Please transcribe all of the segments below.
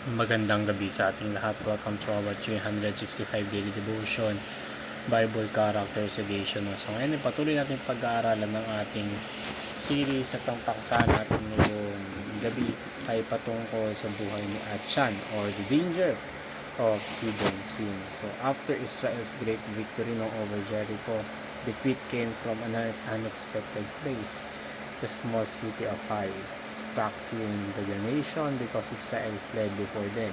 Magandang gabi sa ating lahat. Welcome to our 365 Daily Devotion Bible Characters Edition. So ngayon ay patuloy natin pag-aaralan ng ating series at ang paksa natin ngayong gabi ay patungkol sa buhay ni Achan or the danger of hidden sin. So after Israel's great victory over Jericho, defeat came from an unexpected place. The small city of Ai struck fearing the nation because Israel fled before them.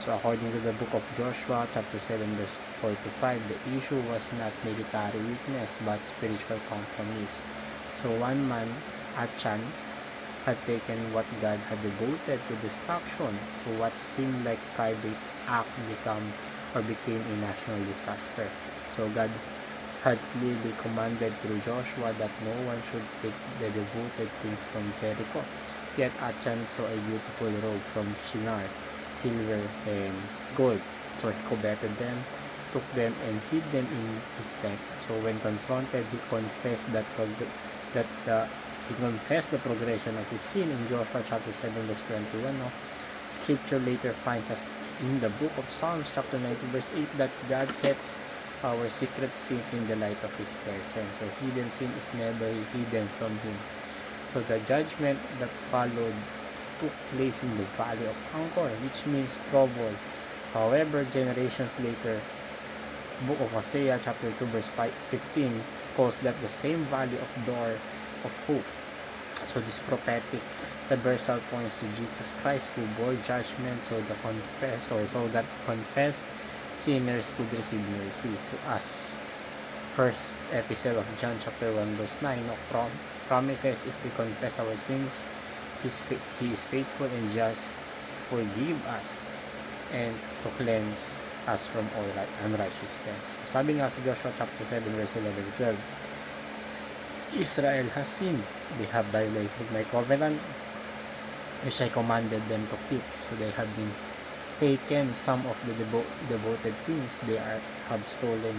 So according to the book of Joshua chapter 7 verse 4 to 5, the issue was not military weakness but spiritual compromise. So one man, Achan, had taken what God had devoted to destruction to what seemed like private act became a national disaster. So God had clearly commanded through Joshua that no one should take the devoted things from Jericho. Yet Achan saw a beautiful robe from Shinar, silver and gold. So he coveted them, took them, and hid them in his tent. So when confronted, he confessed the progression of his sin in Joshua chapter 7 verse 21. Scripture later finds us in the book of Psalms chapter 90 verse 8 that God sets our secret sins in the light of His presence. So hidden sin is never hidden from Him. So the judgment that followed took place in the valley of Angkor, which means trouble. However, generations later, book of Hosea chapter 2 verse 15 calls that the same valley of door of hope. So this prophetic reversal points to Jesus Christ who bore judgment so that confessed sinners could receive mercy. So as first episode of John chapter 1 verse 9 promises, if we confess our sins, He is faithful and just to forgive us and to cleanse us from all unrighteousness. So sabi nga sa Joshua chapter 7 verse 11 to 12, Israel has sinned. They have violated my covenant which I commanded them to keep. So they have been taken some of the devoted things they have stolen.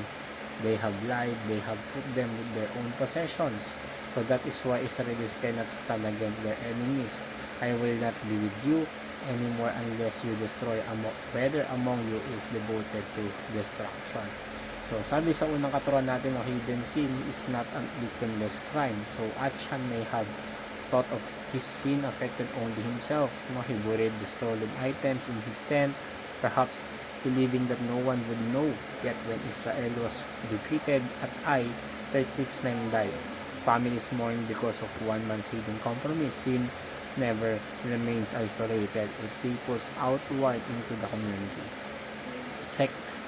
They have lied. They have put them with their own possessions. So that is why Israelis cannot stand against their enemies. I will not be with you anymore unless you destroy whether among you is devoted to destruction. So sabi sa unang katuruan natin, hidden sin is not a victimless crime. So Achan may have thought of his sin affected only himself. He buried the stolen items in his tent, perhaps believing that no one would know. Yet when Israel was defeated at Ai, 36 men died. Families mourned because of one man's hidden compromise. Sin never remains isolated. It ripples outward into the community.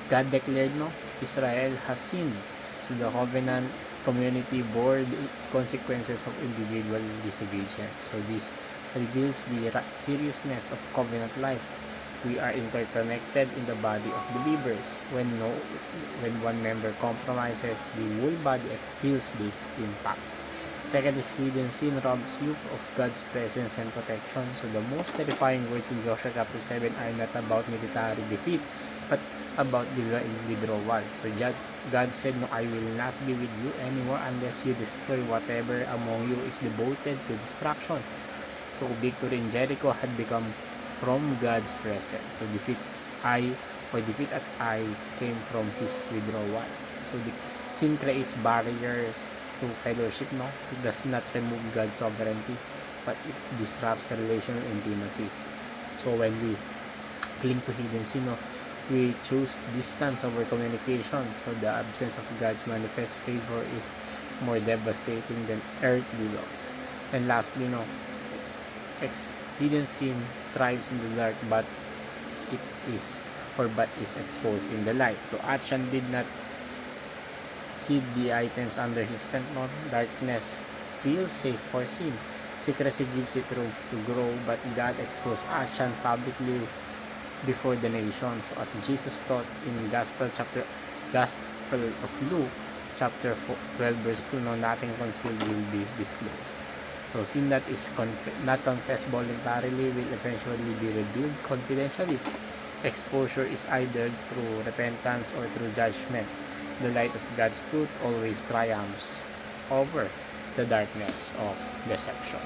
God declared, Israel has sinned. So the covenant community bore the consequences of individual disobedience. So this reveals the seriousness of covenant life. We are interconnected in the body of believers. When one member compromises, the whole body feels the impact. Second is hidden sin robs you of God's presence and protection. So the most terrifying words in Joshua chapter 7 are not about military defeat, but about withdrawal. So God said, I will not be with you anymore unless you destroy whatever among you is devoted to destruction. So victory in Jericho had become from God's presence. So defeat at Ai came from His withdrawal. So the sin creates barriers to fellowship. It does not remove God's sovereignty, but it disrupts relational intimacy. So when we cling to hidden sin, we choose distance over communication. So the absence of God's manifest favor is more devastating than earthly loss. And lastly, hidden sin thrives in the dark, but is exposed in the light. So Achan did not hid the items under his tent. Darkness feels safe for sin. Secrecy gives it room to grow, but God exposed Achan publicly before the nation. So as Jesus taught in Gospel of Luke chapter 12 verse 2, nothing concealed will be disclosed. So sin that is not confessed voluntarily will eventually be revealed confidentially. Exposure is either through repentance or through judgment. The light of God's truth always triumphs over the darkness of deception.